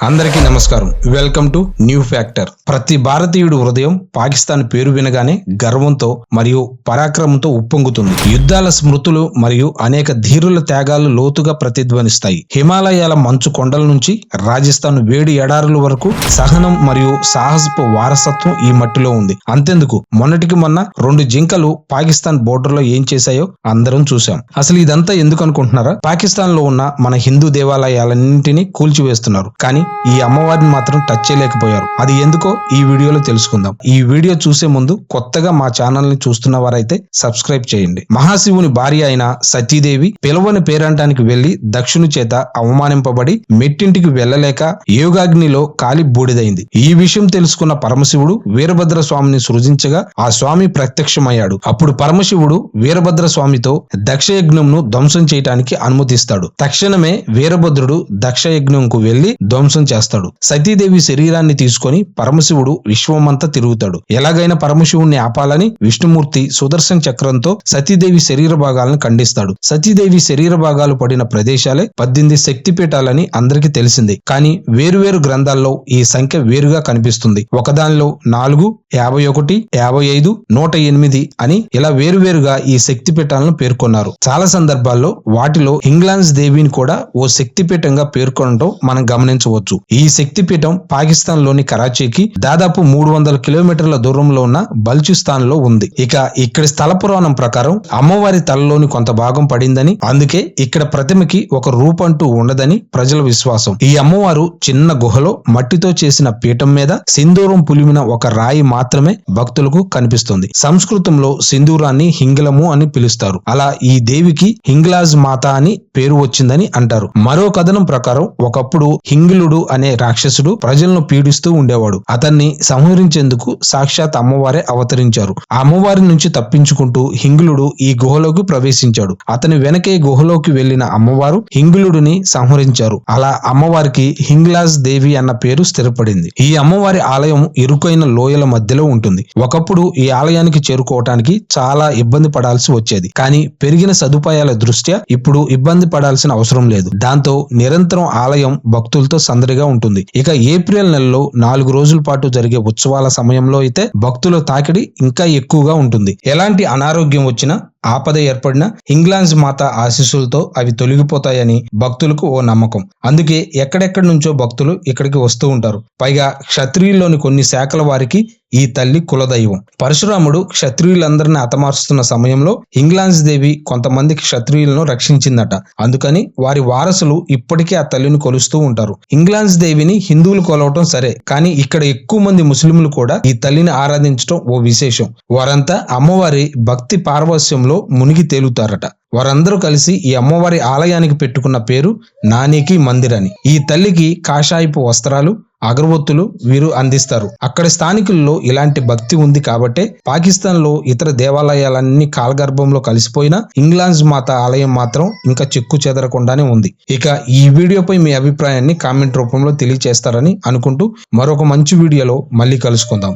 అందరికీ నమస్కారం. Welcome to new factor. ప్రతి భారతీయుడు హృదయం పాకిస్తాన్ పేరు వినగానే గర్వంతో మరియు పరాక్రమంతో ఉప్పొంగుతుంది. యుద్ధాల స్మృతులు మరియు అనేక ధీరుల త్యాగాలు లోతుగా ప్రతిధ్వనిస్తాయి. హిమాలయాల మంచు కొండల నుంచి రాజస్థాన్ వేడి ఎడారుల వరకు సహనం మరియు సాహసపు వారసత్వం ఈ మట్టిలో ఉంది. అంతెందుకు, మొన్నటికి మొన్న 2 జింకలు పాకిస్తాన్ బోర్డర్ లో ఏం చేశాయో అందరం చూశాం. అసలు ఇదంతా ఎందుకు అనుకుంటున్నారా? పాకిస్తాన్ లో ఉన్న మన హిందూ దేవాలయాలన్నింటినీ కూల్చివేస్తున్నారు, కానీ ఈ అమ్మవారిని మాత్రం టచ్ చేయలేకపోయారు. అది ఎందుకో ఈ వీడియోలో తెలుసుకుందాం. ఈ వీడియో చూసే ముందు కొత్తగా మా ఛానల్ ని చూస్తున్న వారైతే సబ్స్క్రైబ్ చేయండి. మహాశివుని భార్య అయిన సతీదేవి పిలవని పేరంటానికి వెళ్లి దక్షుని చేత అవమానింపబడి మెట్టింటికి వెళ్లలేక యోగాగ్నిలో కాలి బూడిదైంది. ఈ విషయం తెలుసుకున్న పరమశివుడు వీరభద్ర స్వామిని సృజించగా ఆ స్వామి ప్రత్యక్షమయ్యాడు. అప్పుడు పరమశివుడు వీరభద్ర స్వామితో దక్షయజ్ఞంను ధ్వంసం చేయడానికి అనుమతిస్తాడు. తక్షణమే వీరభద్రుడు దక్షయజ్ఞంకు వెళ్లి ధ్వంసం చేస్తాడు. సతీదేవి శరీరాన్ని తీసుకొని పరమశివుడు విశ్వమంతా తిరుగుతాడు. ఎలాగైనా పరమశివుణ్ణి ఆపాలని విష్ణుమూర్తి సుదర్శన చక్రంతో సతీదేవి శరీర భాగాలను ఖండిస్తాడు. సతీదేవి శరీర భాగాలు పడిన ప్రదేశాలే 18 శక్తిపీఠాలని అందరికీ తెలిసిందే. కానీ వేరువేరు గ్రంథాల్లో ఈ సంఖ్య వేరుగా కనిపిస్తుంది. ఒకదానిలో 4, 51, 55, 108 అని ఇలా వేరువేరుగా ఈ శక్తిపీఠాలను పేర్కొన్నారు. చాలా సందర్భాల్లో వాటిలో హింగ్లాన్స్ దేవిని కూడా ఓ శక్తిపీఠంగా పేర్కొనడం మనం గమనించవచ్చు. ఈ శక్తిపీఠం పాకిస్తాన్ లోని కరాచీకి దాదాపు 300 కిలోమీటర్ల దూరంలో ఉన్న బల్చిస్తాన్ లో ఉంది. ఇక ఇక్కడి స్థల పురాణం ప్రకారం అమ్మవారి తలలోని కొంత భాగం పడిందని, అందుకే ఇక్కడ ప్రతిమకి ఒక రూపంటూ ఉండదని ప్రజల విశ్వాసం. ఈ అమ్మవారు చిన్న గుహలో మట్టితో చేసిన పీఠం మీద సింధూరం పులిమిన ఒక రాయి మాత్రమే భక్తులకు కనిపిస్తుంది. సంస్కృతంలో సింధూరాన్ని హింగిలము అని పిలుస్తారు. అలా ఈ దేవికి హింగ్లాజ్ మాత అని పేరు వచ్చిందని అంటారు. మరో కథనం ప్రకారం ఒకప్పుడు హింగిలుడు అనే రాక్షసుడు ప్రజలను పీడిస్తూ ఉండేవాడు. అతన్ని సంహరించేందుకు సాక్షాత్ అమ్మవారే అవతరించారు. ఆ అమ్మవారి నుంచి తప్పించుకుంటూ హింగులుడు ఈ గుహలోకి ప్రవేశించాడు. అతని వెనకే గుహలోకి వెళ్లిన అమ్మవారు హింగులుడిని సంహరించారు. అలా అమ్మవారికి హింగ్లాజ్ దేవి అన్న పేరు స్థిరపడింది. ఈ అమ్మవారి ఆలయం ఇరుకైన లోయల మధ్యలో ఉంటుంది. ఒకప్పుడు ఈ ఆలయానికి చేరుకోవటానికి చాలా ఇబ్బంది పడాల్సి వచ్చేది. కానీ పెరిగిన సదుపాయాల దృష్ట్యా ఇప్పుడు ఇబ్బంది పడాల్సిన అవసరం లేదు. దాంతో నిరంతరం ఆలయం భక్తులతో సందడిగా ఉంటుంది. ఇక ఏప్రిల్ నెలలో 4 రోజుల పాటు జరిగే ఉత్సవాల సమయంలో అయితే భక్తుల తాకిడి ఇంకా ఎక్కువగా ఉంటుంది. ఎలాంటి అనారోగ్యం వచ్చినా, ఆపద ఏర్పడిన హింగ్లాన్స్ మాత ఆశీస్సులతో అవి తొలగిపోతాయని భక్తులకు ఓ నమ్మకం. అందుకే ఎక్కడెక్కడి నుంచో భక్తులు ఇక్కడికి వస్తూ ఉంటారు. పైగా క్షత్రియుల్లోని కొన్ని శాఖల వారికి ఈ తల్లి కులదైవం. పరశురాముడు క్షత్రియులందరినీ హతమార్చుతున్న సమయంలో హింగ్లాన్స్ దేవి కొంతమంది క్షత్రియులను రక్షించిందట. అందుకని వారి వారసులు ఇప్పటికీ ఆ తల్లిని కొలుస్తూ ఉంటారు. హింగ్లాన్స్ దేవిని హిందువులు కొలవటం సరే, కానీ ఇక్కడ ఎక్కువ మంది ముస్లింలు కూడా ఈ తల్లిని ఆరాధించడం ఓ విశేషం. వారంతా అమ్మవారి భక్తి పారవస్యంలో మునిగి తేలుతారట. వారందరూ కలిసి ఈ అమ్మవారి ఆలయానికి పెట్టుకున్న పేరు నానికి మందిర్ అని. ఈ తల్లికి కాషాయపు వస్త్రాలు, అగరవత్తులు వీరు అందిస్తారు. అక్కడ స్థానికుల్లో ఇలాంటి భక్తి ఉంది కాబట్టే పాకిస్తాన్ లో ఇతర దేవాలయాలన్నీ కాలగర్భంలో కలిసిపోయినా ఇంగ్లాండ్స్ మాత ఆలయం మాత్రం ఇంకా చెక్కు చెదరకుండానే ఉంది. ఇక ఈ వీడియోపై మీ అభిప్రాయాన్ని కామెంట్ రూపంలో తెలియజేస్తారని అనుకుంటూ మరొక మంచి వీడియోలో మళ్ళీ కలుసుకుందాం.